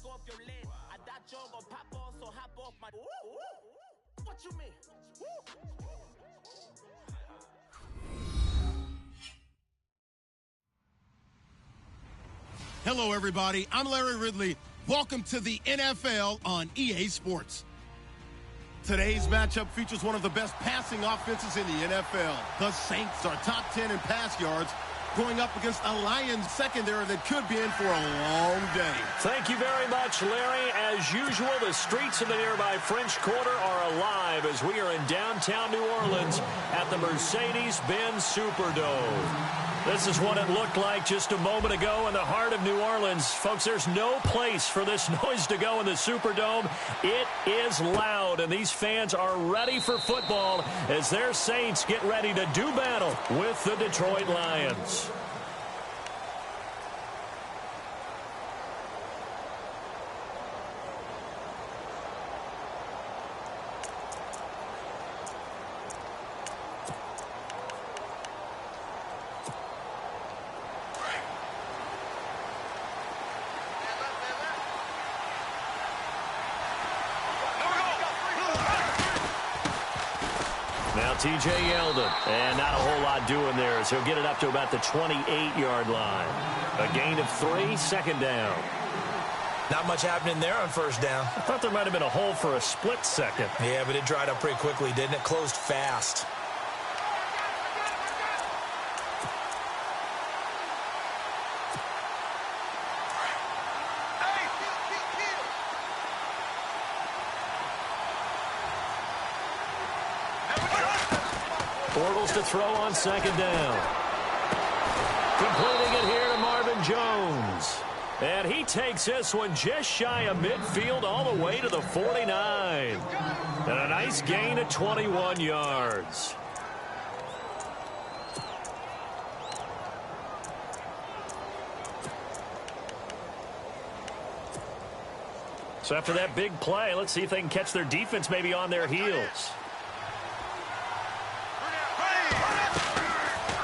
off your lid. I thought you gon' pop off, so hop off my. What you mean? Hello, everybody. I'm Larry Ridley. Welcome to the NFL on EA Sports. Today's matchup features one of the best passing offenses in the NFL. The Saints are top 10 in pass yards, going up against a Lions secondary that could be in for a long day. Thank you very much, Larry. As usual, the streets of the nearby French Quarter are alive as we are in downtown New Orleans at the Mercedes-Benz Superdome. This is what it looked like just a moment ago in the heart of New Orleans. Folks, there's no place for this noise to go in the Superdome. It is loud, and these fans are ready for football as their Saints get ready to do battle with the Detroit Lions. Now T.J. Yeldon, and not a whole lot doing there as he'll get it up to about the 28-yard line. A gain of 3, second down. Not much happening there on first down. I thought there might have been a hole for a split second. Yeah, but it dried up pretty quickly, didn't it? Closed fast. Bortles to throw on second down. Completing it here to Marvin Jones. And he takes this one just shy of midfield all the way to the 49. And a nice gain of 21 yards. So after that big play, let's see if they can catch their defense maybe on their heels.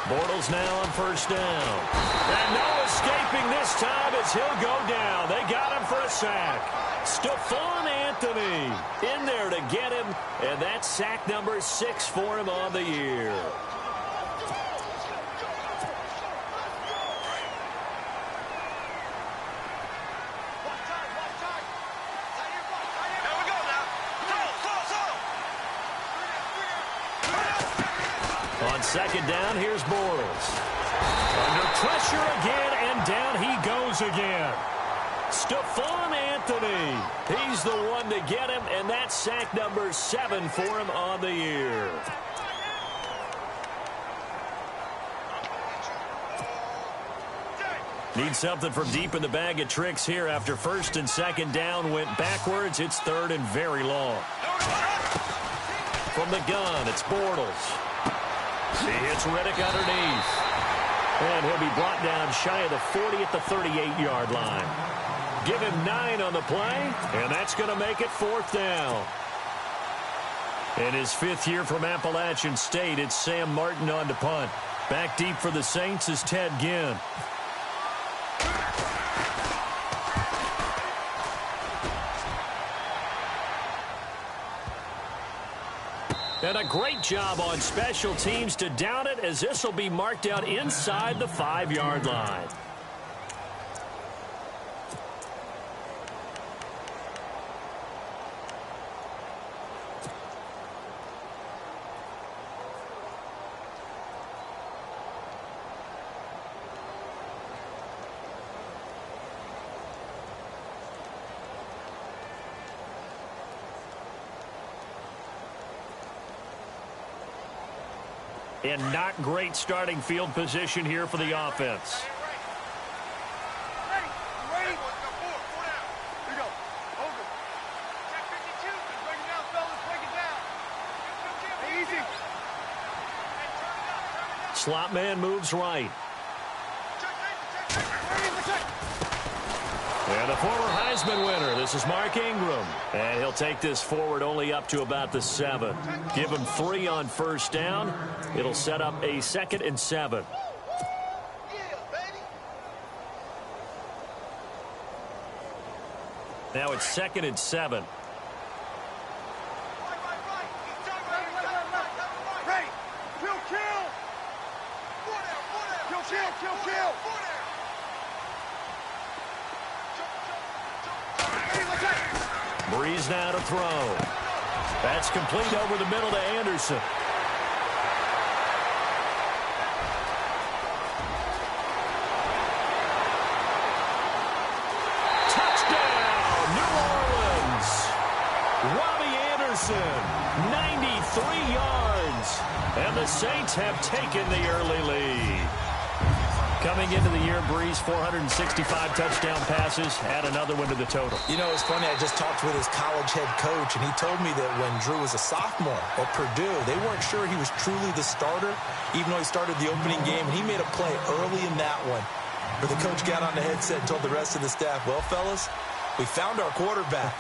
Bortles now on first down. And no escaping this time as he'll go down. They got him for a sack. Stephon Anthony in there to get him. And that's sack number 6 for him on the year. On second down, here's Bortles. Under pressure again, and down he goes again. Stephon Anthony. He's the one to get him, and that's sack number 7 for him on the year. Need something from deep in the bag of tricks here after first and second down went backwards. It's third and very long. From the gun, it's Bortles. He hits Riddick underneath. And he'll be brought down shy of the 40 at the 38-yard line. Give him 9 on the play, and that's going to make it 4th down. In his 5th year from Appalachian State, it's Sam Martin on to punt. Back deep for the Saints is Ted Ginn. And a great job on special teams to down it as this will be marked out inside the 5-yard line. And not great starting field position here for the offense. Slot man moves right. And the former Heisman winner, this is Mark Ingram. And he'll take this forward only up to about the 7. Give him 3 on first down. It'll set up a 2nd and 7. Now it's 2nd and 7. Breeze now to throw. That's complete over the middle to Anderson. Touchdown, New Orleans. Robbie Anderson, 93 yards. And the Saints have taken the early lead. Coming into the year, Breeze, 465 touchdown passes. Add another one to the total. You know, it's funny. I just talked with his college head coach, and he told me that when Drew was a sophomore at Purdue, they weren't sure he was truly the starter, even though he started the opening game, and he made a play early in that one where the coach got on the headset and told the rest of the staff, well, fellas, we found our quarterback.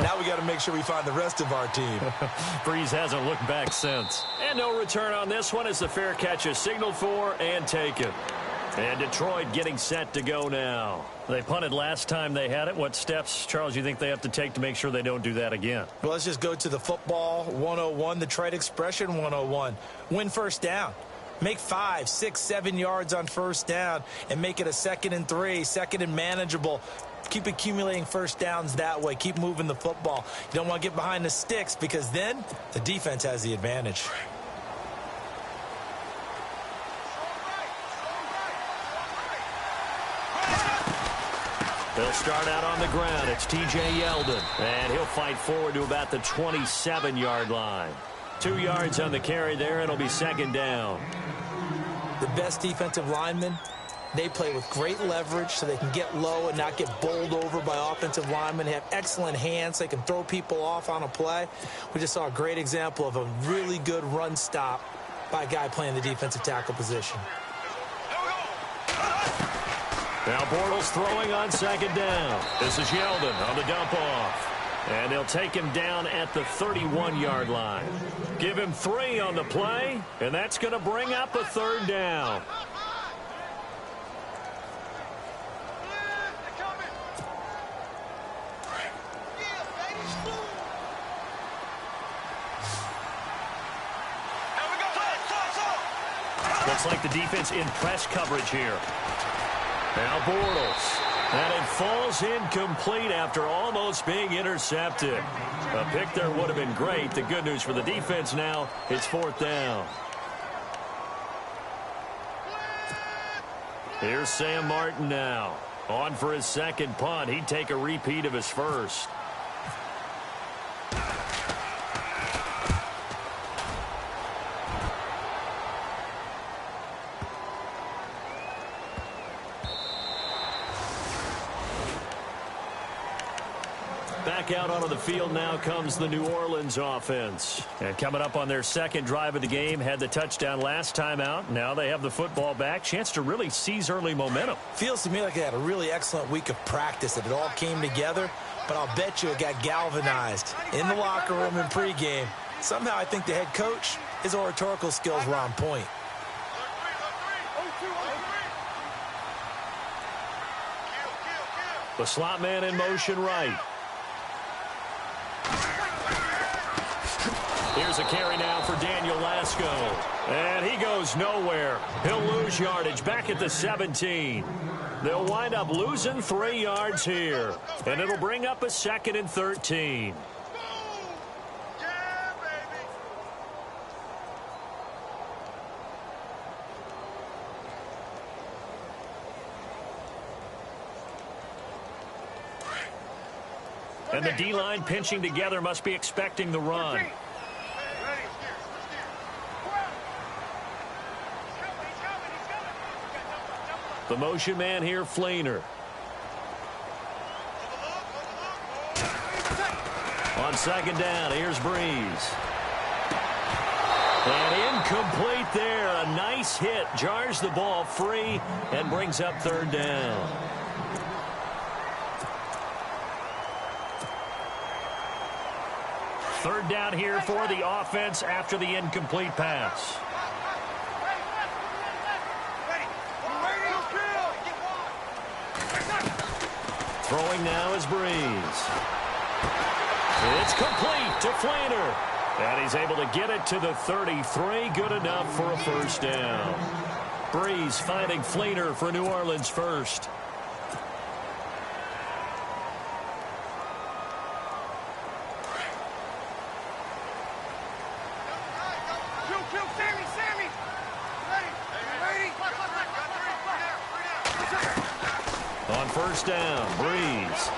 Now we got to make sure we find the rest of our team. Breeze hasn't looked back since. And no return on this one as the fair catch is signaled for and taken. And Detroit getting set to go now. They punted last time they had it. What steps, Charles, you think they have to take to make sure they don't do that again? Well, let's just go to the football 101, the trade expression 101. Win first down. Make 5, 6, 7 yards on first down and make it a 2nd and 3, 2nd and manageable. Keep accumulating first downs that way. Keep moving the football. You don't want to get behind the sticks because then the defense has the advantage. They'll start out on the ground. It's T.J. Yeldon. And he'll fight forward to about the 27-yard line. 2 yards on the carry there. It'll be 2nd down. The best defensive linemen, they play with great leverage so they can get low and not get bowled over by offensive linemen. They have excellent hands. They can throw people off on a play. We just saw a great example of a really good run stop by a guy playing the defensive tackle position. Now Bortles throwing on 2nd down. This is Yeldon on the dump off. And they'll take him down at the 31-yard line. Give him 3 on the play, and that's going to bring up a 3rd down. Looks like the defense in press coverage here. Now Bortles. And it falls incomplete after almost being intercepted. A pick there would have been great. The good news for the defense now, it's 4th down. Here's Sam Martin now. On for his 2nd punt. He'd take a repeat of his first. Back out onto the field now comes the New Orleans offense. And coming up on their 2nd drive of the game, had the touchdown last time out. Now they have the football back. Chance to really seize early momentum. Feels to me like they had a really excellent week of practice, that it all came together. But I'll bet you it got galvanized in the locker room and pregame. Somehow I think the head coach, his oratorical skills were on point. The slot man in motion right. Here's a carry now for Daniel Lasco. And he goes nowhere. He'll lose yardage back at the 17. They'll wind up losing 3 yards here. And it'll bring up a 2nd and 13. And the D-line pinching together, must be expecting the run. The motion man here, Flainer. On 2nd down, here's Breeze. And incomplete there. A nice hit. Jars the ball free and brings up 3rd down. Third down here for the offense after the incomplete pass. Throwing now is Breeze. It's complete to Fleener. And he's able to get it to the 33. Good enough for a first down. Breeze finding Fleener for New Orleans first. On first down, Breeze.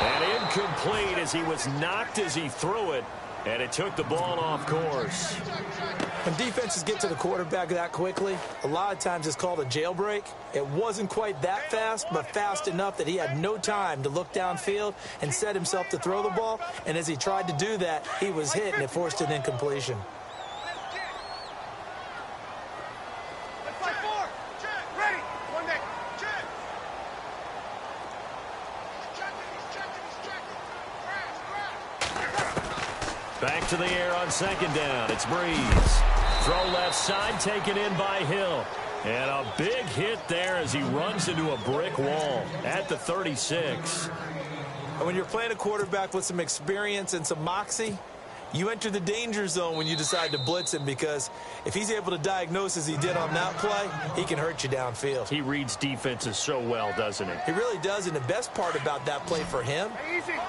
And incomplete as he was knocked as he threw it, and it took the ball off course. When defenses get to the quarterback that quickly, a lot of times it's called a jailbreak. It wasn't quite that fast, but fast enough that he had no time to look downfield and set himself to throw the ball. And as he tried to do that, he was hit, and it forced an incompletion. Back to the air on second down. It's Breeze. Throw left side, taken in by Hill. And a big hit there as he runs into a brick wall at the 36. And when you're playing a quarterback with some experience and some moxie, you enter the danger zone when you decide to blitz him, because if he's able to diagnose as he did on that play, he can hurt you downfield. He reads defenses so well, doesn't he? He really does, and the best part about that play for him,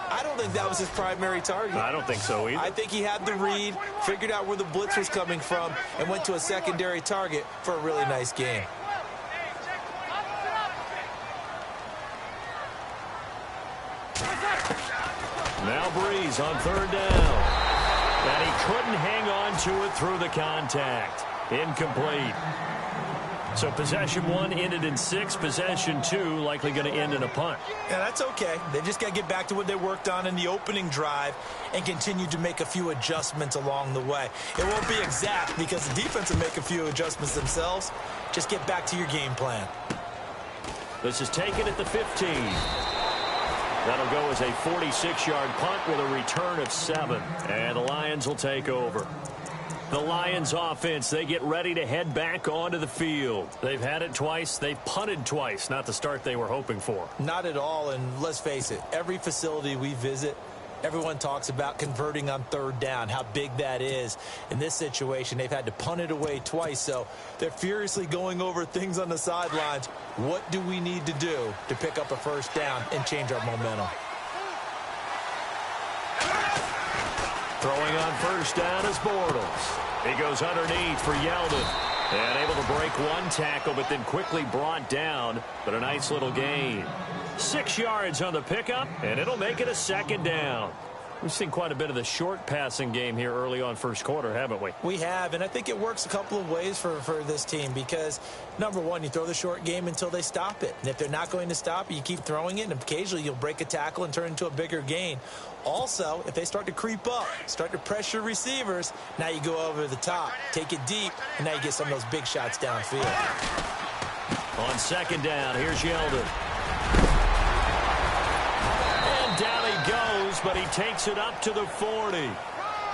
I don't think that was his primary target. I don't think so either. I think he had the read, figured out where the blitz was coming from, and went to a secondary target for a really nice game. Now Breeze on third down. And he couldn't hang on to it through the contact. Incomplete. So possession one ended in 6. Possession 2 likely going to end in a punt. Yeah, that's okay. They just got to get back to what they worked on in the opening drive and continue to make a few adjustments along the way. It won't be exact because the defense will make a few adjustments themselves. Just get back to your game plan. This is taken at the 15. That'll go as a 46-yard punt with a return of 7. And the Lions will take over. The Lions offense, they get ready to head back onto the field. They've had it twice. They've punted twice. Not the start they were hoping for. Not at all, and let's face it, every facility we visit, everyone talks about converting on third down, how big that is. In this situation, they've had to punt it away twice, so they're furiously going over things on the sidelines. What do we need to do to pick up a first down and change our momentum? Throwing on first down is Bortles. He goes underneath for Yeldon. And able to break one tackle, but then quickly brought down. But a nice little gain. 6 yards on the pickup, and it'll make it a second down. We've seen quite a bit of the short passing game here early on first quarter, haven't we? We have, and I think it works a couple of ways for this team because, number one, you throw the short game until they stop it. And if they're not going to stop it, you keep throwing it, and occasionally you'll break a tackle and turn into a bigger gain. Also, if they start to creep up, start to pressure receivers, now you go over the top, take it deep, and now you get some of those big shots downfield. On second down, here's Yeldon. Down he goes, but he takes it up to the 40.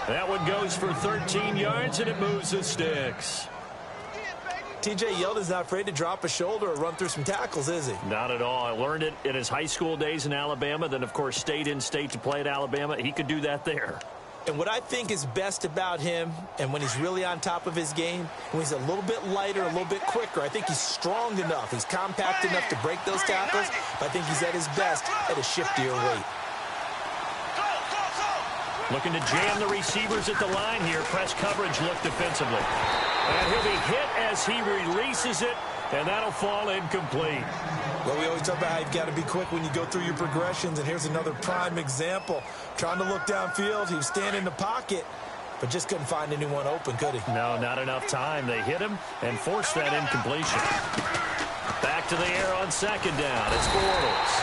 That one goes for 13 yards, and it moves the sticks. T.J. Yeldon's not afraid to drop a shoulder or run through some tackles, is he? Not at all. I learned it in his high school days in Alabama, then, of course, stayed in state to play at Alabama. He could do that there. And what I think is best about him, and when he's really on top of his game, when he's a little bit lighter, a little bit quicker, I think he's strong enough, he's compact enough to break those tackles, but I think he's at his best at a shiftier weight. Looking to jam the receivers at the line here. Press coverage look defensively. And he'll be hit as he releases it, and that'll fall incomplete. Well, we always talk about how you've got to be quick when you go through your progressions, and here's another prime example. Trying to look downfield, he was standing in the pocket, but just couldn't find anyone open, could he? No, not enough time. They hit him and forced that incompletion. Back to the air on second down. It's Bortles.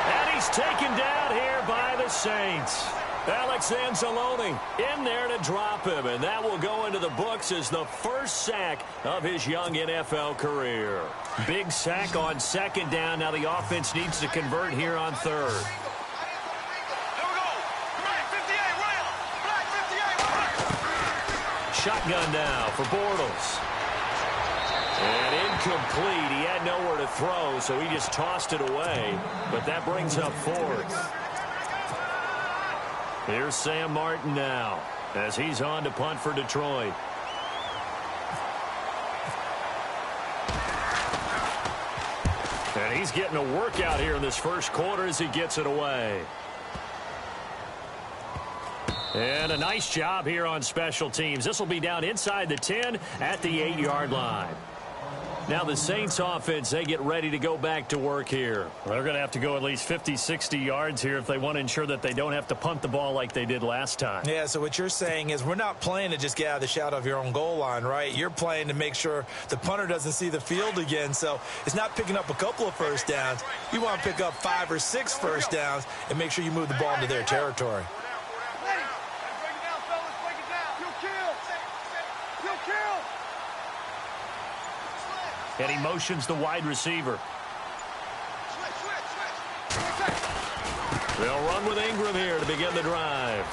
And he's taken down here by the Saints. Alex Anzalone in there to drop him, and that will go into the books as the first sack of his young NFL career. Big sack on second down. Now the offense needs to convert here on third. Shotgun now for Bortles. And incomplete. He had nowhere to throw, so he just tossed it away. But that brings up fourth. Here's Sam Martin now as he's on to punt for Detroit. And he's getting a workout here in this first quarter as he gets it away. And a nice job here on special teams. This will be down inside the 10 at the 8-yard line. Now the Saints offense, they get ready to go back to work here. They're going to have to go at least 50, 60 yards here if they want to ensure that they don't have to punt the ball like they did last time. Yeah, so what you're saying is we're not playing to just get out of the shadow of your own goal line, right? You're playing to make sure the punter doesn't see the field again. So it's not picking up a couple of first downs. You want to pick up 5 or 6 first downs and make sure you move the ball into their territory. And he motions the wide receiver. They'll run with Ingram here to begin the drive.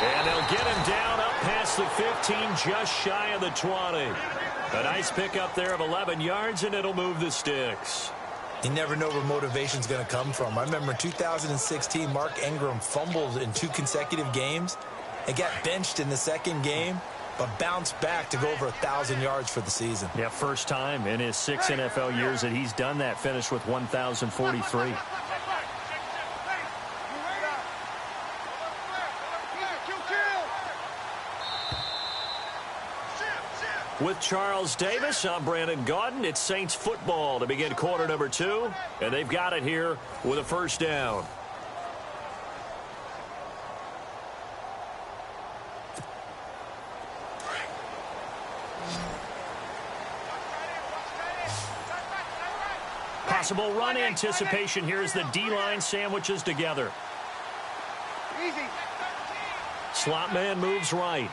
And they'll get him down up past the 15, just shy of the 20. A nice pickup there of 11 yards, and it'll move the sticks. You never know where motivation's going to come from. I remember in 2016, Mark Ingram fumbled in 2 consecutive games and got benched in the second game, but bounced back to go over 1,000 yards for the season. Yeah, first time in his 6 NFL years that he's done that, finished with 1,043. With Charles Davis, I'm Brandon Gaudin. It's Saints football to begin quarter number 2, and they've got it here with a first down. Possible run anticipation here as the D-line sandwiches together. Easy. Slot man moves right.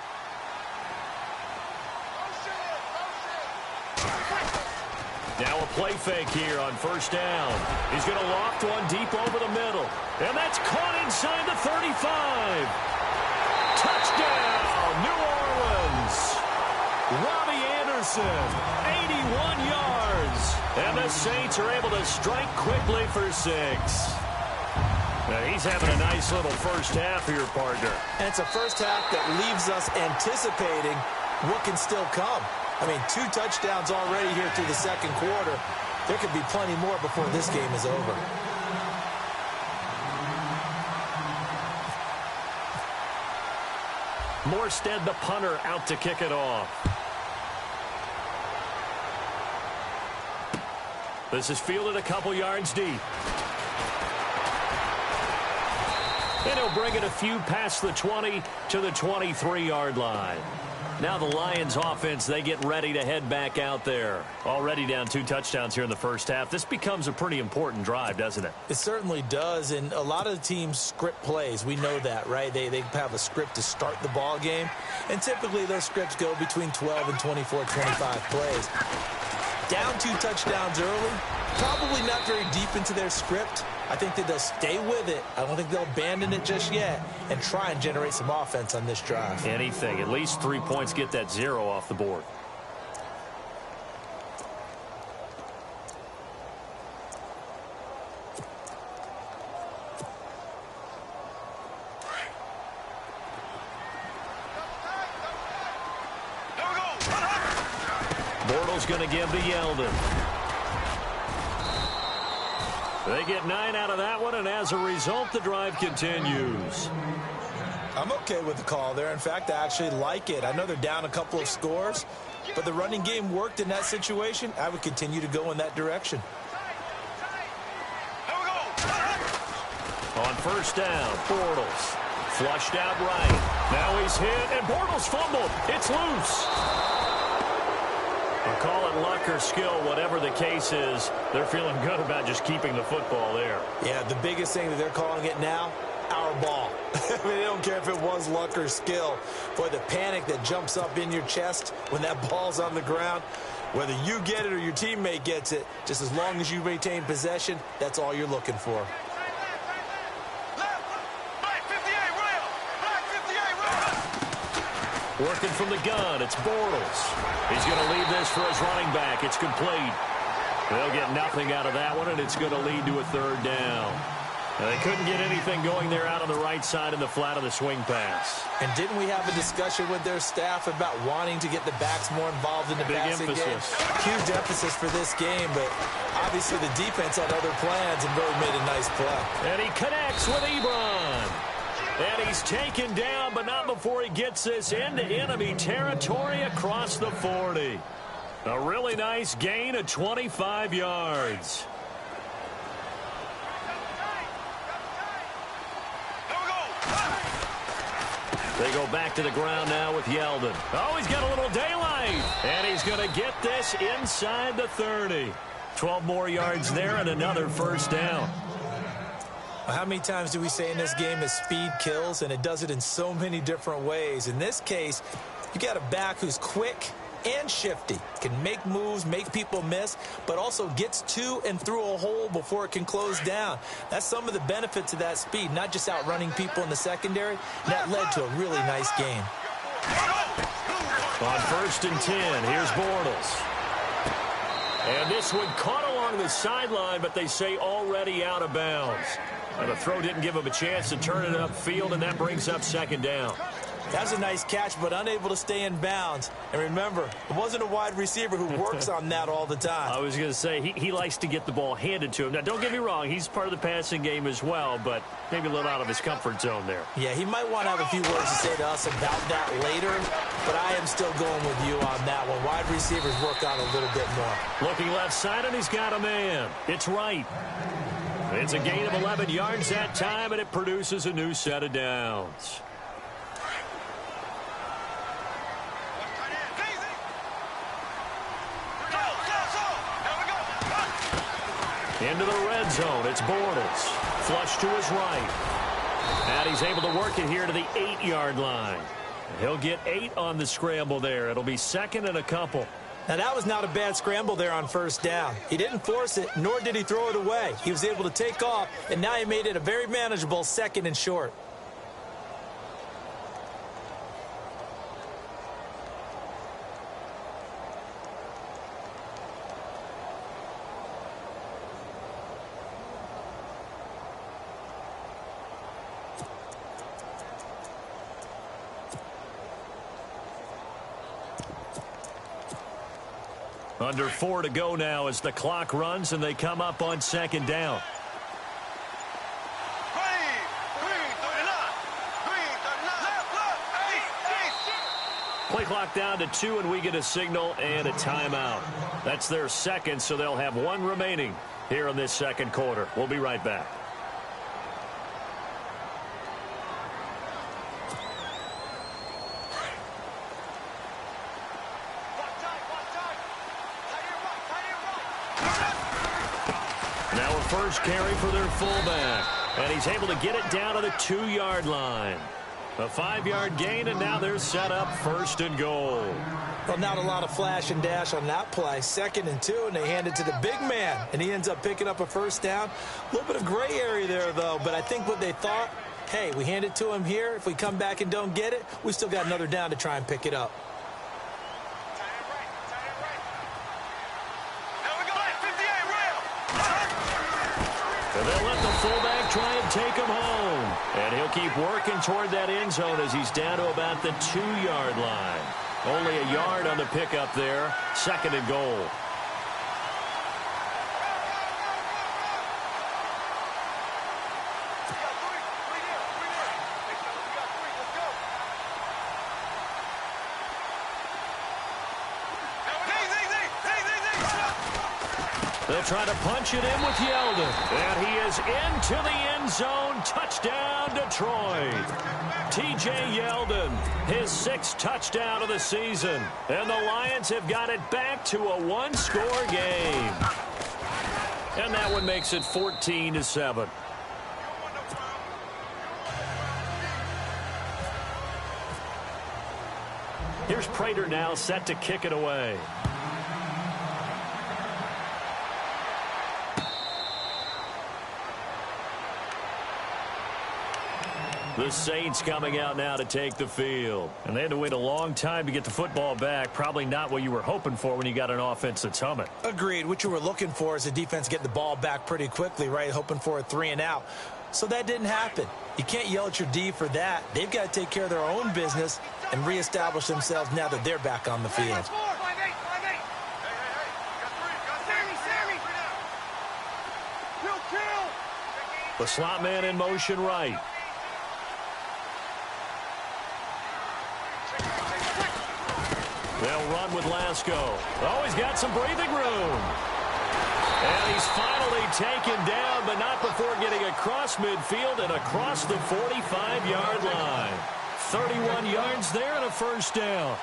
Now a play fake here on first down. He's going to loft one deep over the middle. And that's caught inside the 35. Touchdown, New Orleans. Robbie Anderson, 81 yards. And the Saints are able to strike quickly for 6. Now he's having a nice little first half here, partner. And it's a first half that leaves us anticipating what can still come. I mean, 2 touchdowns already here through the second quarter. There could be plenty more before this game is over. Morstead, the punter, out to kick it off. This is fielded a couple yards deep. And he'll bring it a few past the 20 to the 23-yard line. Now the Lions offense, they get ready to head back out there. Already down 2 touchdowns here in the first half. This becomes a pretty important drive, doesn't it? It certainly does, and a lot of the teams script plays. We know that, right? They have a script to start the ball game, and typically those scripts go between 12 and 24, 25 plays. Down 2 touchdowns early, probably not very deep into their script. I think that they'll stay with it. I don't think they'll abandon it just yet and try and generate some offense on this drive. Anything. At least 3 points, get that 0 off the board. Bortles going to give to Yeldon. They get 9 out of that one, and as a result, the drive continues. I'm okay with the call there. In fact, I actually like it. I know they're down a couple of scores, but the running game worked in that situation. I would continue to go in that direction. On first down, Bortles. Flushed out right. Now he's hit, and Bortles fumbled. It's loose. I'll call it luck or skill, whatever the case is. They're feeling good about just keeping the football there. Yeah, the biggest thing that they're calling it now, our ball. I mean, they don't care if it was luck or skill. Boy, the panic that jumps up in your chest when that ball's on the ground, whether you get it or your teammate gets it, just as long as you maintain possession, that's all you're looking for. Working from the gun, it's Bortles. He's going to lead this for his running back. It's complete. They'll get nothing out of that one, and it's going to lead to a third down. They couldn't get anything going there out on the right side in the flat of the swing pass. And didn't we have a discussion with their staff about wanting to get the backs more involved in the passing game? Huge emphasis for this game, but obviously the defense had other plans and really made a nice play. And he connects with Ebron. And he's taken down, but not before he gets this into enemy territory across the 40. A really nice gain of 25 yards. They go back to the ground now with Yeldon. Oh, he's got a little daylight. And he's going to get this inside the 30. 12 more yards there and another first down. Well, how many times do we say in this game that speed kills? And it does it in so many different ways. In this case, you got a back who's quick and shifty, can make moves, make people miss, but also gets to and through a hole before it can close down. That's some of the benefits of that speed, not just outrunning people in the secondary. That led to a really nice game. On 1st and 10, here's Bortles. And this one caught along the sideline, but they say already out of bounds. And the throw didn't give him a chance to turn it upfield, and that brings up 2nd down. That was a nice catch, but unable to stay in bounds. And remember, it wasn't a wide receiver who works on that all the time. I was going to say, he likes to get the ball handed to him. Now, don't get me wrong, he's part of the passing game as well, but maybe a little out of his comfort zone there. Yeah, he might want to have a few words to say to us about that later, but I am still going with you on that one. Wide receivers work on a little bit more. Looking left side, and he's got a man. It's right. It's a gain of 11 yards that time, and it produces a new set of downs. Into the red zone, it's Bortles. Flush to his right. And he's able to work it here to the 8-yard line. He'll get 8 on the scramble there. It'll be 2nd and a couple. Now, that was not a bad scramble there on 1st down. He didn't force it, nor did he throw it away. He was able to take off, and now he made it a very manageable 2nd and short. Under 4 to go now as the clock runs and they come up on 2nd down. Play clock down to 2 and we get a signal and a timeout. That's their 2nd, so they'll have 1 remaining here in this 2nd quarter. We'll be right back. First carry for their fullback. And he's able to get it down to the 2-yard line. A 5-yard gain, and now they're set up 1st and goal. Well, not a lot of flash and dash on that play. 2nd and 2, and they hand it to the big man. And he ends up picking up a 1st down. A little bit of gray area there, though. But I think what they thought, hey, we hand it to him here. If we come back and don't get it, we still got another down to try and pick it up. And they'll let the fullback try and take him home. And he'll keep working toward that end zone as he's down to about the 2-yard line. Only a yard on the pickup there. 2nd and goal. They'll try to punch it in with Yeldon. And he is into the end zone. Touchdown, Detroit. T.J. Yeldon, his 6th touchdown of the season. And the Lions have got it back to a 1-score game. And that one makes it 14-7. Here's Prater now set to kick it away. The Saints coming out now to take the field. And they had to wait a long time to get the football back. Probably not what you were hoping for when you got an offense that's humming. Agreed. What you were looking for is the defense getting the ball back pretty quickly, right? Hoping for a 3 and out. So that didn't happen. You can't yell at your D for that. They've got to take care of their own business and reestablish themselves now that they're back on the field. The slot man in motion right. They'll run with Lasco. Oh, he's got some breathing room. And he's finally taken down, but not before getting across midfield and across the 45-yard line. 31 yards there and a first down.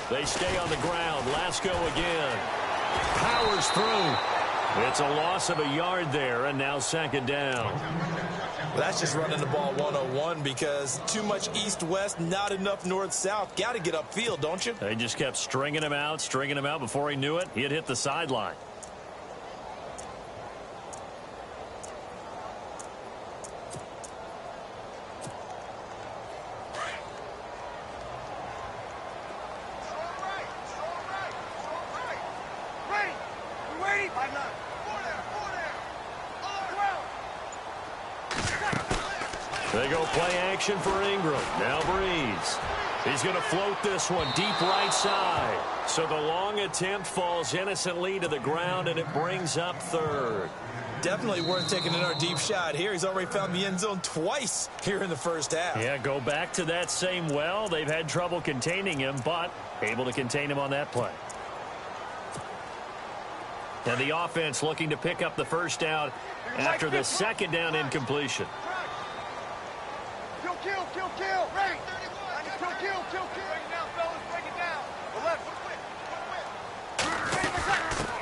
They stay on the ground. Lasco again. Powers through. It's a loss of a yard there, and now second down. Well, that's just running the ball 101 because too much east-west, not enough north-south. Got to get upfield, don't you? They just kept stringing him out. Before he knew it, he had hit the sideline. They go play action for Ingram. Now Breeze. He's going to float this one deep right side. So the long attempt falls innocently to the ground, and it brings up third. Definitely worth taking another deep shot here. He's already found the end zone twice here in the first half. Yeah, go back to that same well. They've had trouble containing him, but able to contain him on that play. And the offense looking to pick up the first down after the second down incompletion. Kill. Right. Kill. Break it down, fellas. Break it down.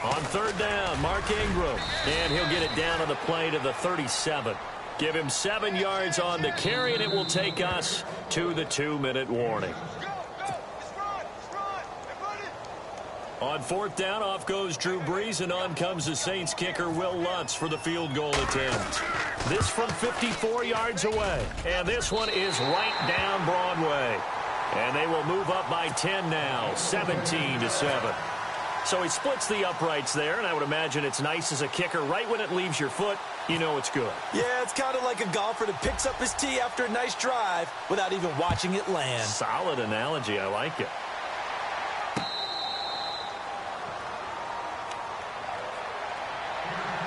On third down, Mark Ingram. And he'll get it down on the play to the 37. Give him 7 yards on the carry, and it will take us to the 2-minute warning. On fourth down, off goes Drew Brees, and on comes the Saints kicker, Will Lutz, for the field goal attempt. This from 54 yards away. And this one is right down Broadway. And they will move up by 10 now, 17-7. So he splits the uprights there, and I would imagine it's nice as a kicker. Right when it leaves your foot, you know it's good. Yeah, it's kind of like a golfer that picks up his tee after a nice drive without even watching it land. Solid analogy. I like it.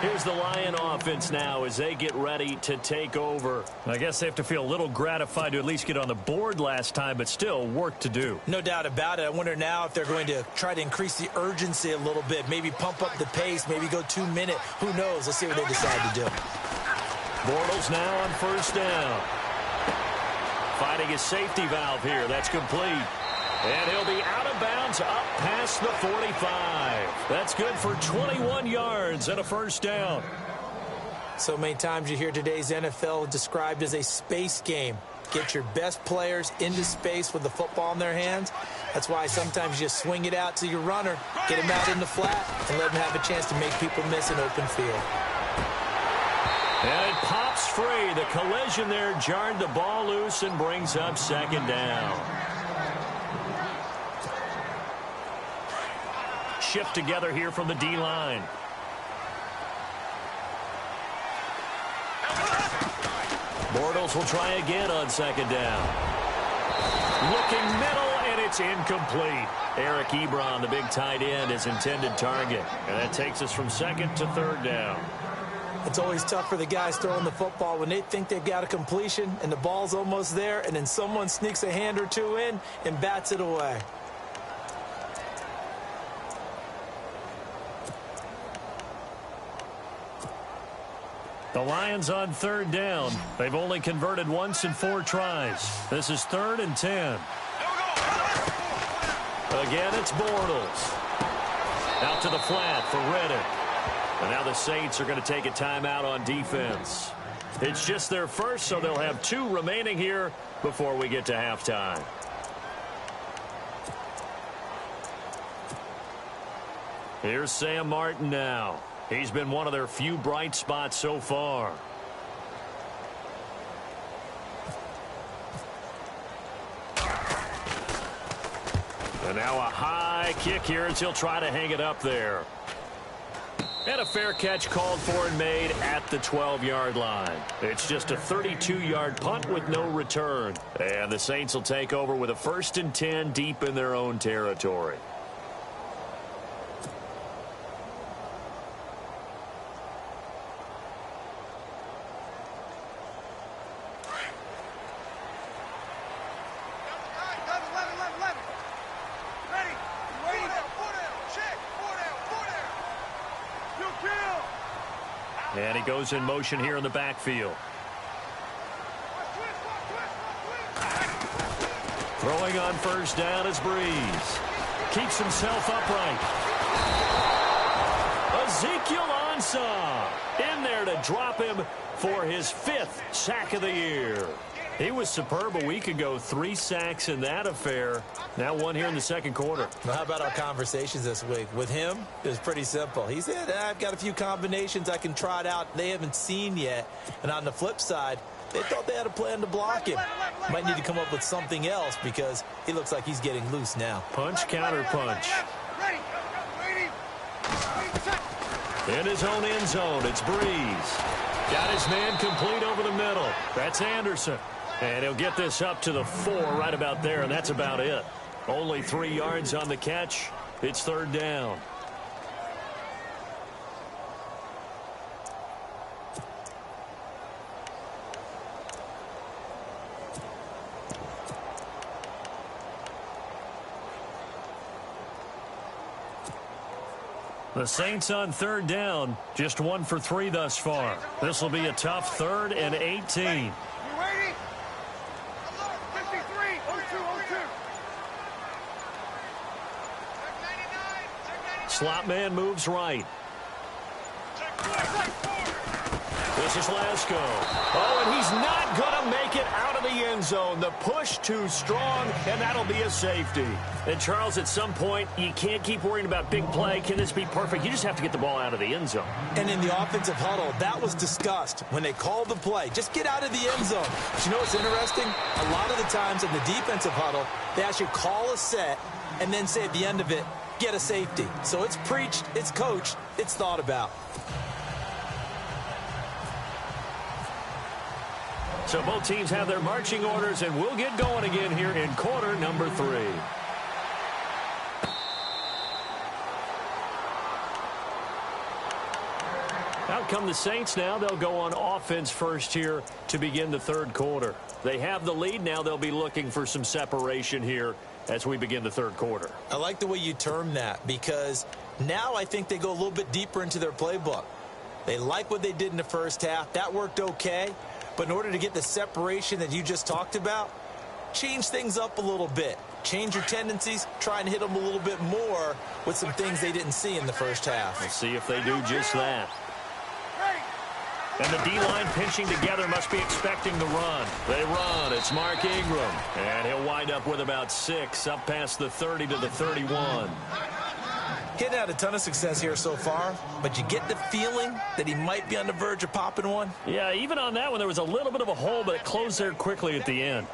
Here's the Lion offense now as they get ready to take over. I guess they have to feel a little gratified to at least get on the board last time, but still work to do. No doubt about it. I wonder now if they're going to try to increase the urgency a little bit, maybe pump up the pace, maybe go 2 minute. Who knows? Let's see what they decide to do. Bortles now on first down. Finding his safety valve here. That's complete. And he'll be out of bounds up past the 45. That's good for 21 yards and a first down. So many times you hear today's NFL described as a space game. Get your best players into space with the football in their hands. That's why sometimes you just swing it out to your runner, get him out in the flat, and let him have a chance to make people miss an open field. And it pops free. The collision there jarred the ball loose and brings up second down. Shift together here from the D-line. Bortles will try again on second down. Looking middle, and it's incomplete. Eric Ebron, the big tight end, is intended target. And that takes us from second to third down. It's always tough for the guys throwing the football when they think they've got a completion and the ball's almost there, and then someone sneaks a hand or two in and bats it away. The Lions on third down. They've only converted once in 4 tries. This is 3rd and 10. Again, it's Bortles. Out to the flat for Reddick. And now the Saints are going to take a timeout on defense. It's just their first, so they'll have 2 remaining here before we get to halftime. Here's Sam Martin now. He's been one of their few bright spots so far. And now a high kick here as he'll try to hang it up there. And a fair catch called for and made at the 12-yard line. It's just a 32-yard punt with no return. And the Saints will take over with a 1st and 10 deep in their own territory. And he goes in motion here in the backfield. Throwing on 1st down is Breeze. Keeps himself upright. Ezekiel Ansah in there to drop him for his 5th sack of the year. He was superb a week ago. 3 sacks in that affair. Now 1 here in the 2nd quarter. Well, how about our conversations this week? With him, it was pretty simple. He said, I've got a few combinations I can try it out they haven't seen yet. And on the flip side, they thought they had a plan to block him. Might need to come up with something else because he looks like he's getting loose now. Punch, counter punch. In his own end zone, it's Breeze. Got his man complete over the middle. That's Anderson. And he'll get this up to the 4 right about there, and that's about it. Only 3 yards on the catch. It's 3rd down. The Saints on 3rd down, just 1 for 3 thus far. This will be a tough 3rd and 18. Slot man moves right. This is Lasco. Oh, and he's not going to make it out of the end zone. The push too strong, and that'll be a safety. And, Charles, at some point, you can't keep worrying about big play. Can this be perfect? You just have to get the ball out of the end zone. And in the offensive huddle, that was discussed when they called the play. Just get out of the end zone. But you know what's interesting? A lot of the times in the defensive huddle, they actually call a set and then say at the end of it, get a safety. So it's preached, it's coached, it's thought about. So both teams have their marching orders, and we'll get going again here in quarter number 3. Out come the Saints now. They'll go on offense first here to begin the 3rd quarter. They have the lead now. They'll be looking for some separation here as we begin the 3rd quarter. I like the way you term that because now I think they go a little bit deeper into their playbook. They like what they did in the first half. That worked okay. But in order to get the separation that you just talked about, change things up a little bit. Change your tendencies, try and hit them a little bit more with some things they didn't see in the first half. We'll see if they do just that. And the D-line pinching together must be expecting the run. They run. It's Mark Ingram. And he'll wind up with about 6 up past the 30 to the 31. He hadn't had a ton of success here so far, but you get the feeling that he might be on the verge of popping one. Yeah, even on that one, there was a little bit of a hole, but it closed there quickly at the end.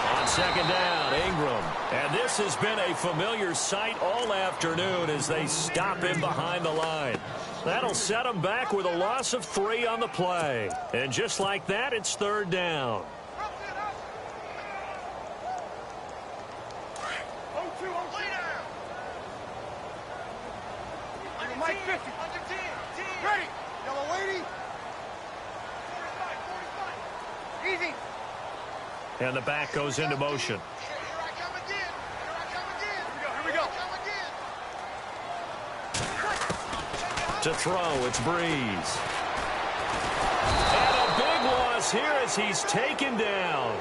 On 2nd down, Ingram. And this has been a familiar sight all afternoon as they stop him behind the line. That'll set him back with a loss of 3 on the play. And just like that, it's 3rd down. Mike 50. Ready. Yellow lady. Easy. And the back goes into motion. To throw, it's Breeze. And a big one is here as he's taken down.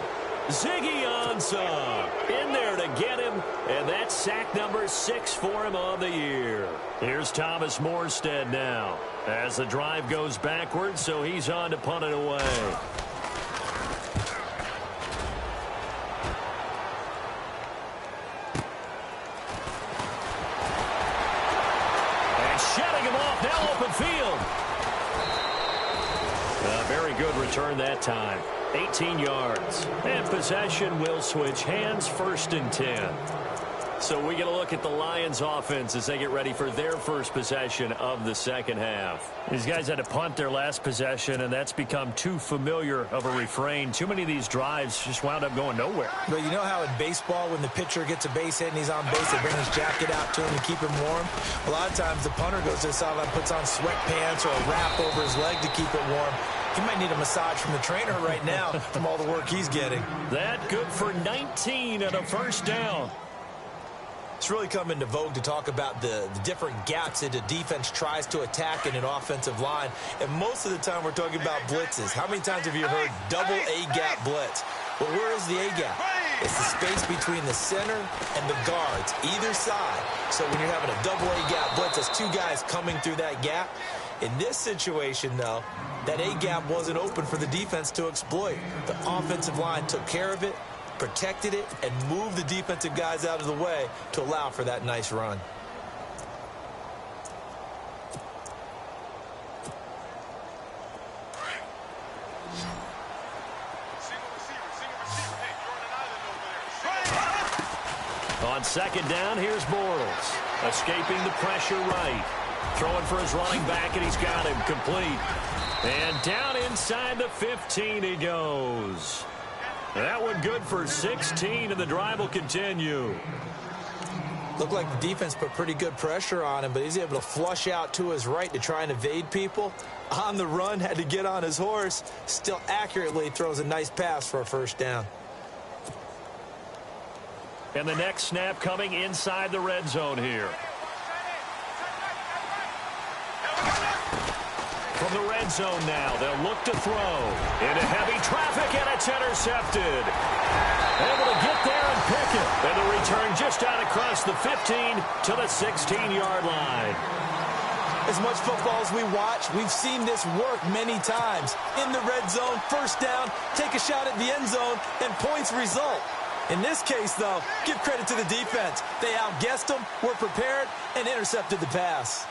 Ziggy Ansah in there to get him, and that's sack number 6 for him on the year. Here's Thomas Morstead now as the drive goes backwards, so he's on to punt it away. And shutting him off, now open field. A very good return that time. 18 yards. And possession will switch hands, 1st and 10. So we get a look at the Lions offense as they get ready for their first possession of the second half. These guys had to punt their last possession, and that's become too familiar of a refrain. Too many of these drives just wound up going nowhere. But you know how in baseball, when the pitcher gets a base hit and he's on base, they bring his jacket out to him to keep him warm? A lot of times the punter goes to the sideline, puts on sweatpants or a wrap over his leg to keep it warm. He might need a massage from the trainer right now from all the work he's getting. That good for 19 and a first down. It's really come into vogue to talk about the different gaps that a defense tries to attack in an offensive line. And most of the time we're talking about blitzes. How many times have you heard double A-gap blitz? Well, where is the A-gap? It's the space between the center and the guards, either side. So when you're having a double A-gap blitz, that's 2 guys coming through that gap. In this situation, though, that A-gap wasn't open for the defense to exploit. The offensive line took care of it, protected it, and moved the defensive guys out of the way to allow for that nice run. On second down, here's Bortles. Escaping the pressure right. Throwing for his running back, and he's got him complete. And down inside the 15 he goes. That one good for 16, and the drive will continue. Looked like the defense put pretty good pressure on him, but he's able to flush out to his right to try and evade people. On the run, had to get on his horse. Still accurately throws a nice pass for a first down. And the next snap coming inside the red zone here. From the red zone now, they'll look to throw. Into heavy traffic, and it's intercepted. Able to get there and pick it. And the return just out across the 15 to the 16-yard line. As much football as we watch, we've seen this work many times. In the red zone, first down, take a shot at the end zone, and points result. In this case, though, give credit to the defense. They outguessed them, were prepared, and intercepted the pass.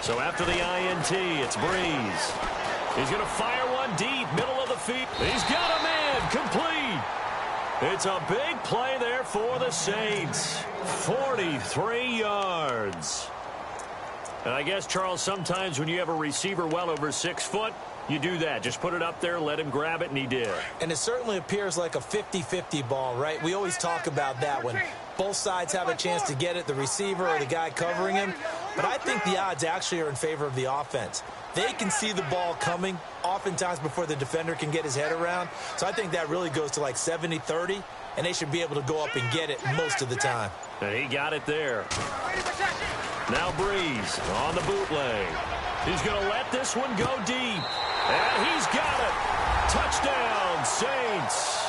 So after the INT, it's Breeze. He's going to fire one deep, middle of the field. He's got a man, complete. It's a big play there for the Saints. 43 yards. And I guess, Charles, sometimes when you have a receiver well over 6 foot, you do that. Just put it up there, let him grab it, and he did. And it certainly appears like a 50-50 ball, right? We always talk about that when both sides have a chance to get it, the receiver or the guy covering him. But I think the odds actually are in favor of the offense. They can see the ball coming oftentimes before the defender can get his head around. So I think that really goes to like 70-30, and they should be able to go up and get it most of the time. And he got it there. Now Breeze on the bootleg. He's going to let this one go deep. And he's got it. Touchdown, Saints.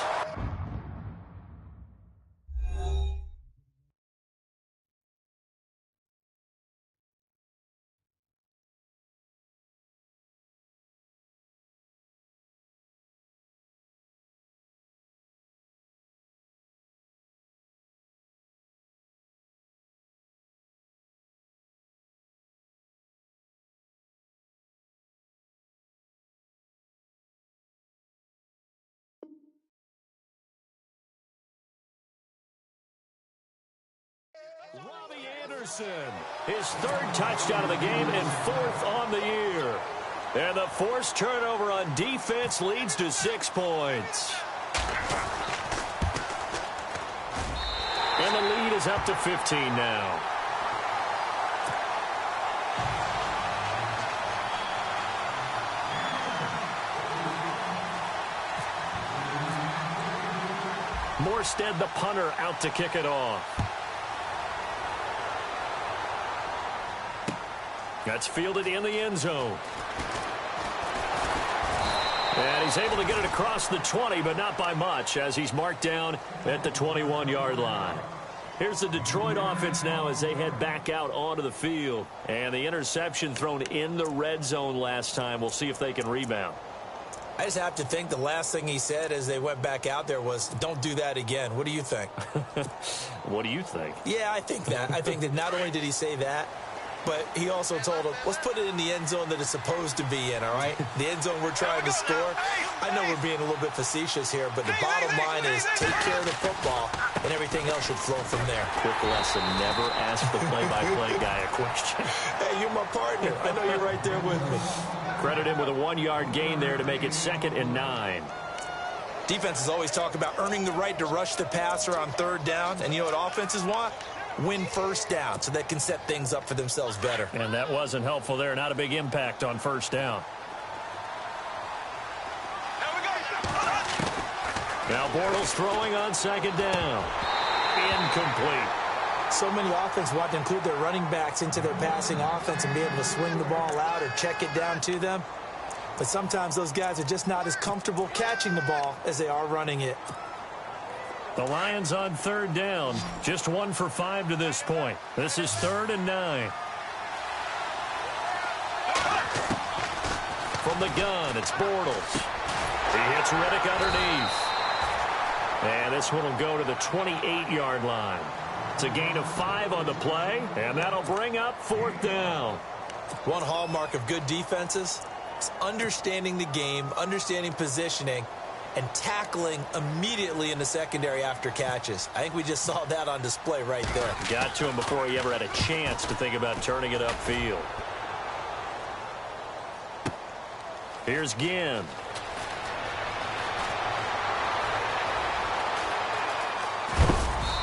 Robbie Anderson, his 3rd touchdown of the game and 4th on the year. And the forced turnover on defense leads to 6 points. And the lead is up to 15 now. Morstead, the punter, out to kick it off. That's fielded in the end zone. And he's able to get it across the 20, but not by much, as he's marked down at the 21-yard line. Here's the Detroit offense now as they head back out onto the field. And the interception thrown in the red zone last time. We'll see if they can rebound. I just have to think the last thing he said as they went back out there was, don't do that again. What do you think? What do you think? Yeah, I think that. I think that not only did he say that, but he also told him, let's put it in the end zone that it's supposed to be in, all right? The end zone we're trying to score. I know we're being a little bit facetious here, but the bottom line is take care of the football, and everything else should flow from there. Quick lesson, never ask the play-by-play guy a question. Hey, you're my partner. I know you're right there with me. Credit him with a 1-yard gain there to make it 2nd and 9. Defenses always talk about earning the right to rush the passer on 3rd down, and you know what offenses want? Win 1st down so they can set things up for themselves better. And that wasn't helpful there. Not a big impact on 1st down. Now Bortles throwing on 2nd down. Incomplete. So many offenses want to include their running backs into their passing offense and be able to swing the ball out or check it down to them. But sometimes those guys are just not as comfortable catching the ball as they are running it. The Lions on 3rd down. Just 1 for 5 to this point. This is 3rd and 9. From the gun, it's Bortles. He hits Riddick underneath. And this one will go to the 28-yard line. It's a gain of 5 on the play, and that'll bring up 4th down. One hallmark of good defenses is understanding the game, understanding positioning, and tackling immediately in the secondary after catches. I think we just saw that on display right there. Got to him before he ever had a chance to think about turning it upfield. Here's Ginn.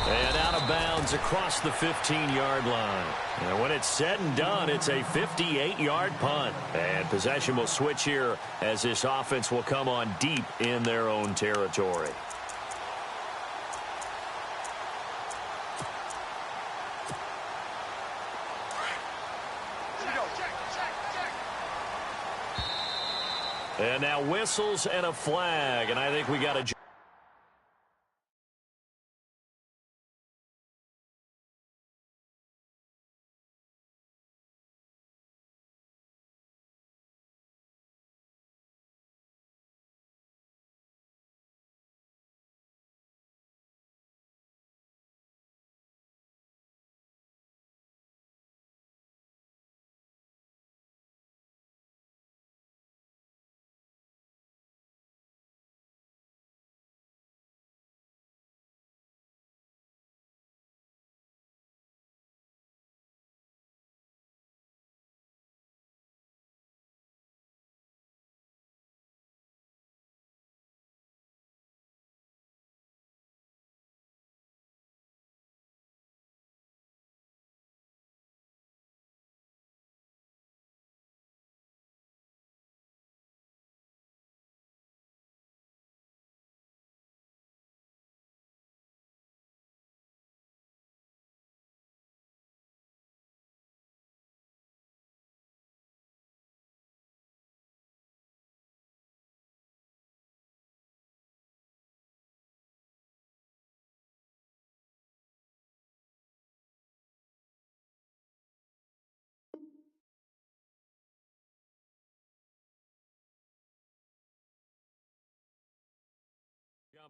And out of bounds across the 15-yard line. And when it's said and done, it's a 58-yard punt. And possession will switch here as this offense will come on deep in their own territory. And now whistles and a flag. And I think we got a jump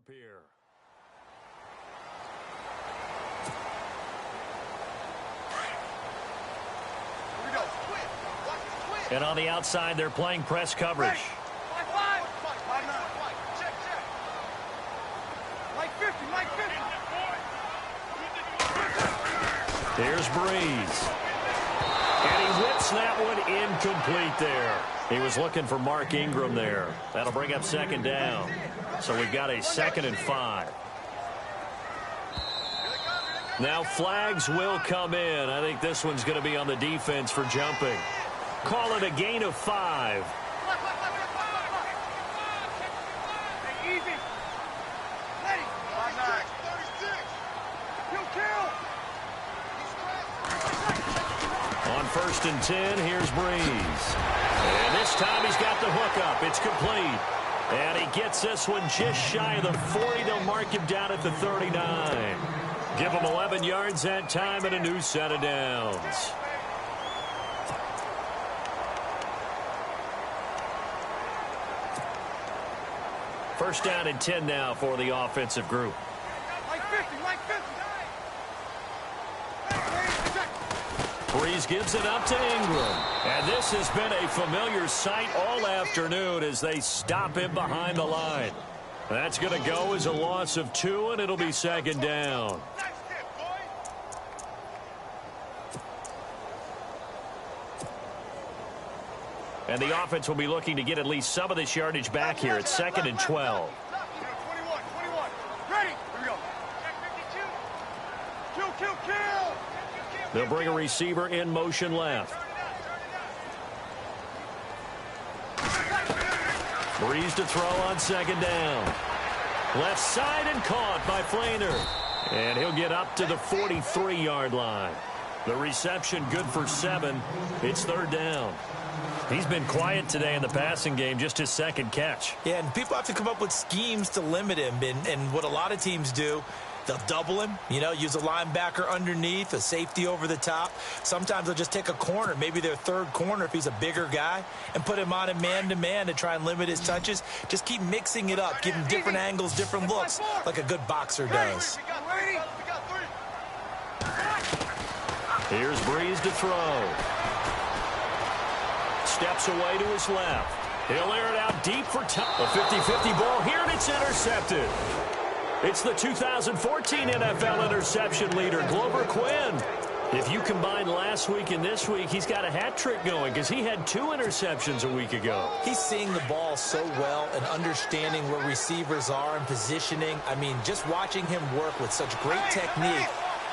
here. And on the outside, they're playing press coverage. Here's Breeze. And he whips that one incomplete there. He was looking for Mark Ingram there. That'll bring up 2nd down. So we've got a 2nd and 5. Now flags will come in. I think this one's going to be on the defense for jumping. Call it a gain of 5. Easy. Ready. 1st and 10. Here's Breeze. And this time he's got the hook up. It's complete. And he gets this one just shy of the 40. They'll mark him down at the 39. Give him 11 yards that time and a new set of downs. First down and 10 now for the offensive group. Breeze gives it up to Ingram. And this has been a familiar sight all afternoon as they stop him behind the line. That's going to go as a loss of 2, and it'll be 2nd down. And the offense will be looking to get at least some of this yardage back here. It's 2nd and 12. 21. Ready? Here we go. Kill. They'll bring a receiver in motion left. Breeze to throw on 2nd down. Left side and caught by Flainer. And he'll get up to the 43-yard line. The reception good for 7. It's 3rd down. He's been quiet today in the passing game, just his 2nd catch. Yeah, and people have to come up with schemes to limit him. And what a lot of teams do, they'll double him, use a linebacker underneath, a safety over the top. Sometimes they'll just take a corner, maybe their 3rd corner if he's a bigger guy, and put him on a man-to-man to try and limit his touches. Just keep mixing it up, give him different angles, different looks, like a good boxer does. Here's Breeze to throw. Steps away to his left. He'll air it out deep for touch. A 50-50 ball here, and it's intercepted. It's the 2014 NFL interception leader, Glover Quinn. If you combine last week and this week, he's got a hat trick going because he had 2 interceptions a week ago. He's seeing the ball so well and understanding where receivers are and positioning. I mean, just watching him work with such great technique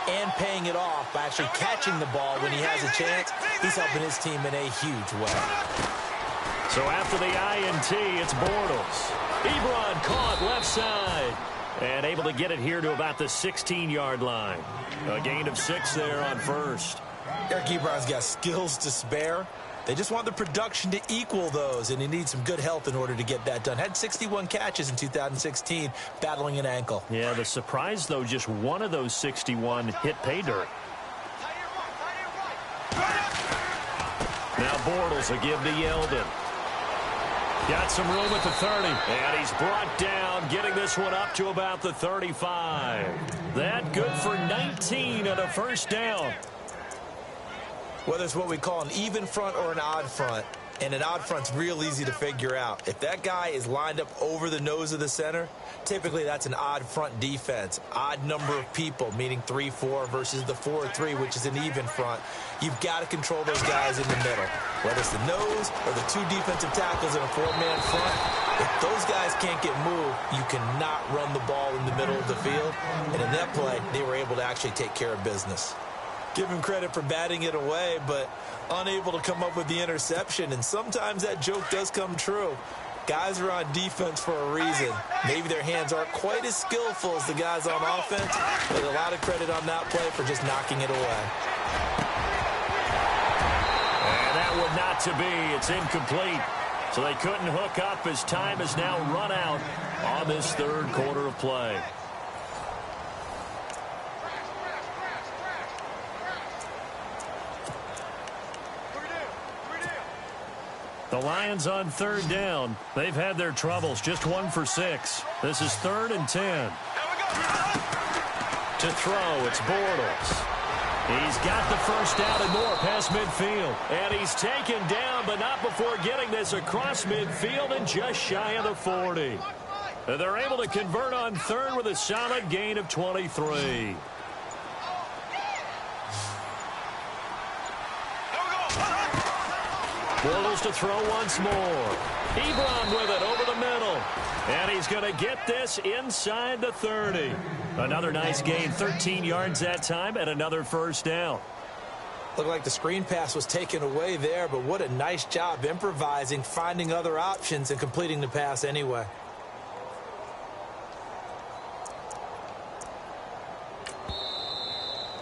and paying it off by actually catching the ball when he has a chance, he's helping his team in a huge way. So after the INT, it's Bortles. Ebron caught left side. And able to get it here to about the 16-yard line. A gain of 6 there on 1st. Eric Ebron's got skills to spare. They just want the production to equal those, and he needs some good health in order to get that done. Had 61 catches in 2016, battling an ankle. Yeah, the surprise, though, just one of those 61 hit pay dirt. Now Bortles will give to Yeldon. Got some room at the 30, and he's brought down, getting this one up to about the 35. That good for 19 and a 1st down. Whether it's what we call an even front or an odd front, and an odd front's real easy to figure out. If that guy is lined up over the nose of the center, typically that's an odd front defense. Odd number of people, meaning 3-4 versus the 4-3, which is an even front. You've got to control those guys in the middle. Whether it's the nose or the 2 defensive tackles in a 4-man front, if those guys can't get moved, you cannot run the ball in the middle of the field. And in that play, they were able to actually take care of business. Give him credit for batting it away, but unable to come up with the interception. And sometimes that joke does come true. Guys are on defense for a reason. Maybe their hands aren't quite as skillful as the guys on offense, but a lot of credit on that play for just knocking it away. And that would not to be. It's incomplete. So they couldn't hook up as time has now run out on this 3rd quarter of play. The Lions on 3rd down. They've had their troubles. Just 1 for 6. This is 3rd and 10. To throw, it's Bortles. He's got the 1st down and more past midfield. And he's taken down, but not before getting this across midfield and just shy of the 40. And they're able to convert on 3rd with a solid gain of 23. Bortles to throw once more. Ebron with it over the middle. And he's going to get this inside the 30. Another nice gain, 13 yards that time, and another 1st down. Looked like the screen pass was taken away there, but what a nice job improvising, finding other options, and completing the pass anyway.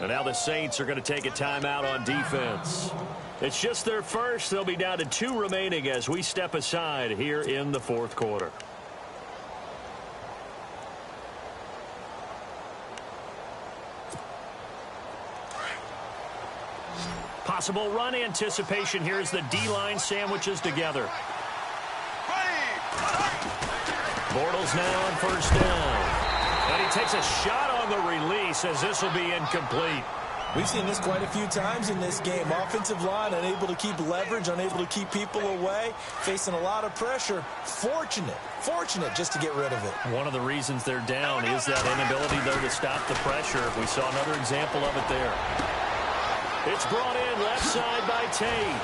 And now the Saints are going to take a timeout on defense. It's just their first. They'll be down to 2 remaining as we step aside here in the fourth quarter. Possible run anticipation here as the D-line sandwiches together. Bortles now on first down. And he takes a shot on the release as this will be incomplete. We've seen this quite a few times in this game. Offensive line unable to keep leverage, unable to keep people away, facing a lot of pressure. Fortunate just to get rid of it. One of the reasons they're down is that inability, though, to stop the pressure. We saw another example of it there. It's brought in left side by Tate.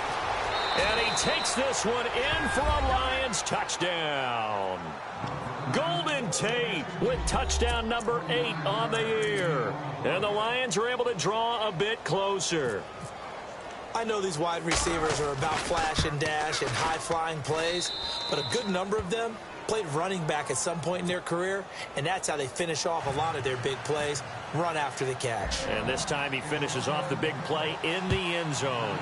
And he takes this one in for a Lions touchdown. Golden Tate with touchdown number 8 on the year. And the Lions are able to draw a bit closer. I know these wide receivers are about flash and dash and high-flying plays, but a good number of them played running back at some point in their career, and that's how they finish off a lot of their big plays, run after the catch. And this time he finishes off the big play in the end zone.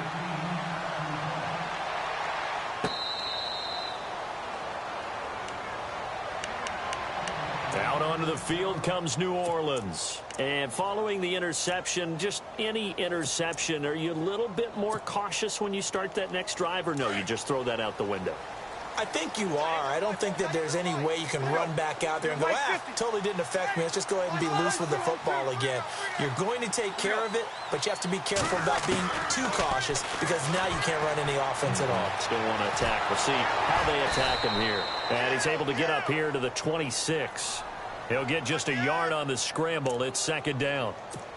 Out onto the field comes New Orleans. And following the interception, just any interception, are you a little bit more cautious when you start that next drive, or no, you just throw that out the window? I think you are. I don't think that there's any way you can run back out there and go, totally didn't affect me. Let's just go ahead and be loose with the football again. You're going to take care of it, but you have to be careful about being too cautious because now you can't run any offense at all. Still want to attack. We'll see how they attack him here. And he's able to get up here to the 26. He'll get just a yard on the scramble. It's second down.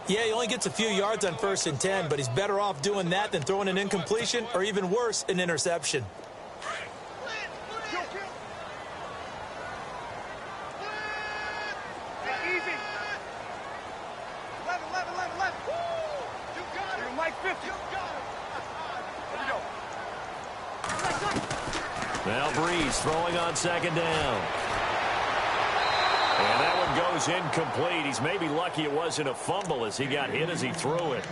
Yeah, he only gets a few yards on 1st and 10, but he's better off doing that than throwing an incompletion or even worse, an interception. Now Breeze throwing on second down. And that one goes incomplete. He's maybe lucky it wasn't a fumble as he got hit as he threw it.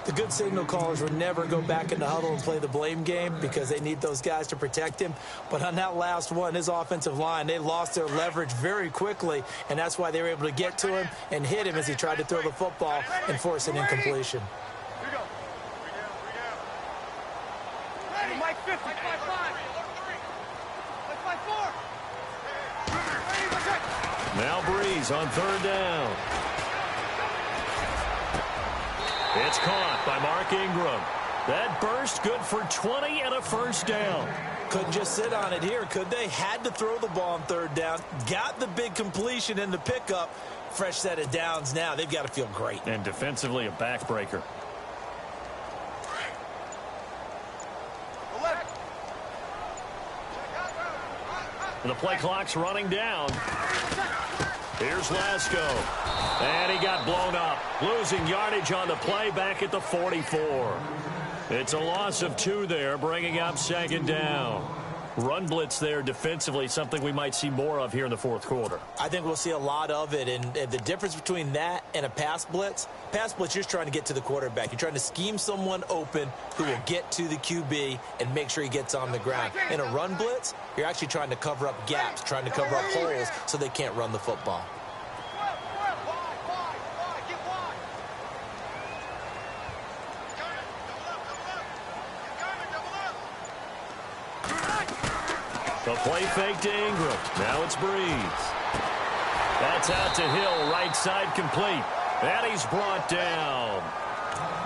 The good signal callers would never go back in the huddle and play the blame game because they need those guys to protect him. But on that last one, his offensive line, they lost their leverage very quickly, and that's why they were able to get to him and hit him as he tried to throw the football and force an incompletion. Now Breeze on third down. It's caught by Mark Ingram. That burst good for 20 and a first down. Couldn't just sit on it here, could they? Had to throw the ball on third down. Got the big completion in the pickup. Fresh set of downs now. They've got to feel great. And defensively a backbreaker. And the play clock's running down. Here's Lasco. And he got blown up. Losing yardage on the play back at the 44. It's a loss of 2 there, bringing up second down. Run blitz there defensively, something we might see more of here in the fourth quarter. I think we'll see a lot of it, and the difference between that and a pass blitz, you're just trying to get to the quarterback. You're trying to scheme someone open who will get to the QB and make sure he gets on the ground. In a run blitz, you're actually trying to cover up gaps, trying to cover up holes so they can't run the football. The play fake to Ingram. Now it's Breeze. That's out to Hill, right side complete. And he's brought down.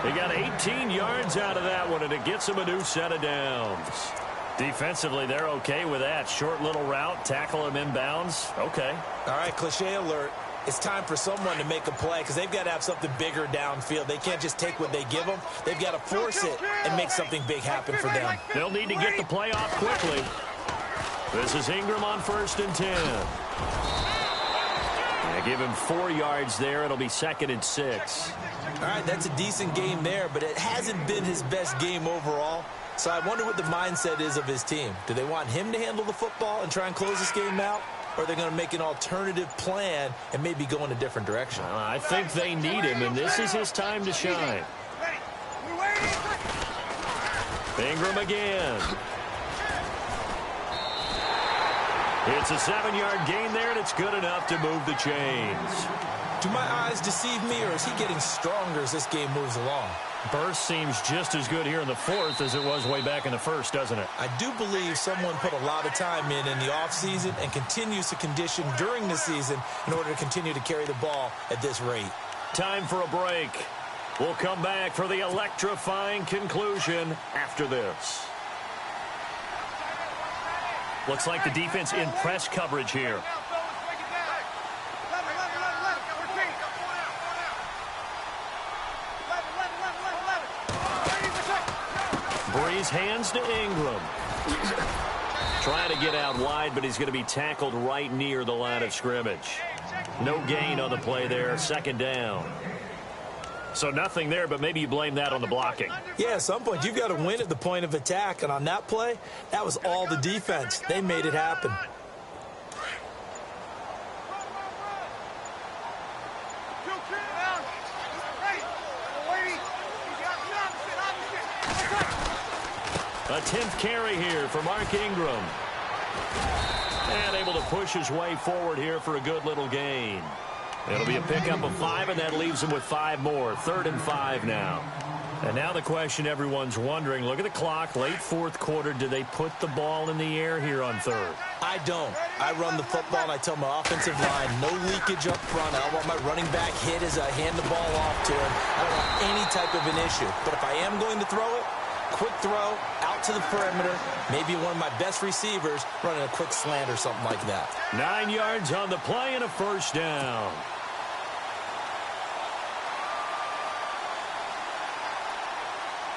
He got 18 yards out of that one, and it gets him a new set of downs. Defensively, they're okay with that. Short little route, tackle him inbounds. Okay. All right, cliche alert. It's time for someone to make a play because they've got to have something bigger downfield. They can't just take what they give them. They've got to force it and make something big happen for them. They'll need to get the play off quickly. This is Ingram on 1st and 10. They give him 4 yards there. It'll be 2nd and 6. All right, that's a decent game there, but it hasn't been his best game overall. So I wonder what the mindset is of his team. Do they want him to handle the football and try and close this game out? Or are they going to make an alternative plan and maybe go in a different direction? I think they need him, and this is his time to shine. Ingram again. It's a 7-yard gain there, and it's good enough to move the chains. Do my eyes deceive me, or is he getting stronger as this game moves along? Burst seems just as good here in the fourth as it was way back in the first, doesn't it? I do believe someone put a lot of time in the offseason and continues to condition during the season in order to continue to carry the ball at this rate. Time for a break. We'll come back for the electrifying conclusion after this. Looks like the defense in press coverage here. Breeze hands to Ingram. Trying to get out wide, but he's going to be tackled right near the line of scrimmage. No gain on the play there. Second down. So nothing there, but maybe you blame that on the blocking. Yeah, at some point, you've got to win at the point of attack. And on that play, that was all the defense. They made it happen. A 10th carry here for Mark Ingram. And able to push his way forward here for a good little gain. It'll be a pickup of 5, and that leaves him with 5 more. 3rd and 5 now. And now the question everyone's wondering, look at the clock, late fourth quarter, do they put the ball in the air here on 3rd? I don't. I run the football, and I tell my offensive line, no leakage up front. I don't want my running back hit as I hand the ball off to him. I don't want any type of an issue. But if I am going to throw it, quick throw, out to the perimeter, maybe one of my best receivers running a quick slant or something like that. 9 yards on the play and a first down.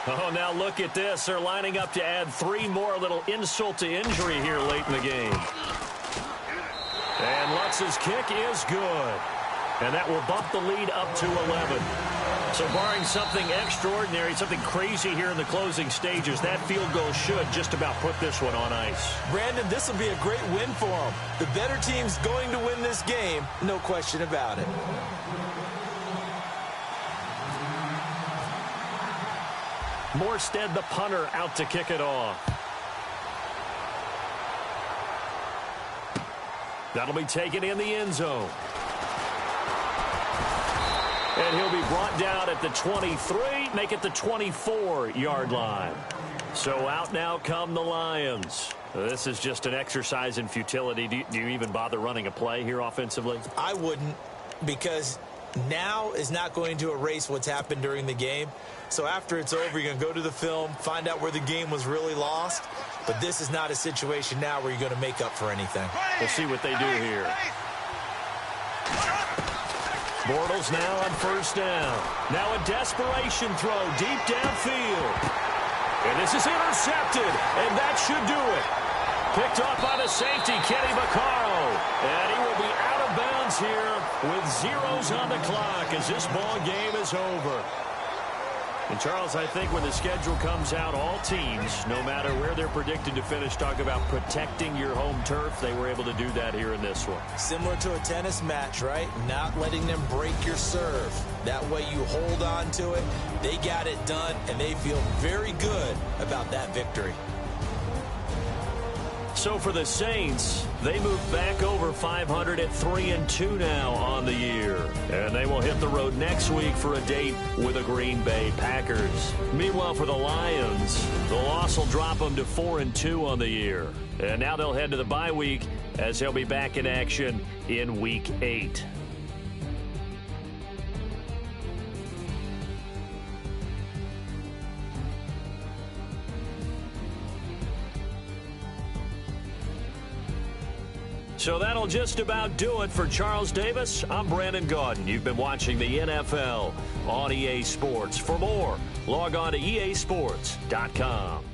Oh, now look at this. They're lining up to add 3 more, a little insult to injury here late in the game. And Lutz's kick is good. And that will bump the lead up to 11. So barring something extraordinary, something crazy here in the closing stages, that field goal should just about put this one on ice. Brandon, this will be a great win for them. The better team's going to win this game, no question about it. Morstead, the punter, out to kick it off. That'll be taken in the end zone. And he'll be brought down at the 23, make it the 24-yard line. So out now come the Lions. This is just an exercise in futility. Do you even bother running a play here offensively? I wouldn't, because now is not going to erase what's happened during the game. So after it's over, you're going to go to the film, find out where the game was really lost. But this is not a situation now where you're going to make up for anything. We'll see what they do here. Bortles now on first down. Now a desperation throw deep downfield. And this is intercepted, and that should do it. Picked off by the safety, Kenny Vaccaro. And he will be out of bounds here with zeros on the clock as this ball game is over. And, Charles, I think when the schedule comes out, all teams, no matter where they're predicted to finish, talk about protecting your home turf. They were able to do that here in this one. Similar to a tennis match, right? Not letting them break your serve. That way you hold on to it. They got it done, and they feel very good about that victory. So for the Saints, they move back over 500 at 3-2 now on the year. And they will hit the road next week for a date with the Green Bay Packers. Meanwhile, for the Lions, the loss will drop them to 4-2 on the year. And now they'll head to the bye week as they'll be back in action in Week 8. So that'll just about do it for Charles Davis. I'm Brandon Gaudin. You've been watching the NFL on EA Sports. For more, log on to easports.com.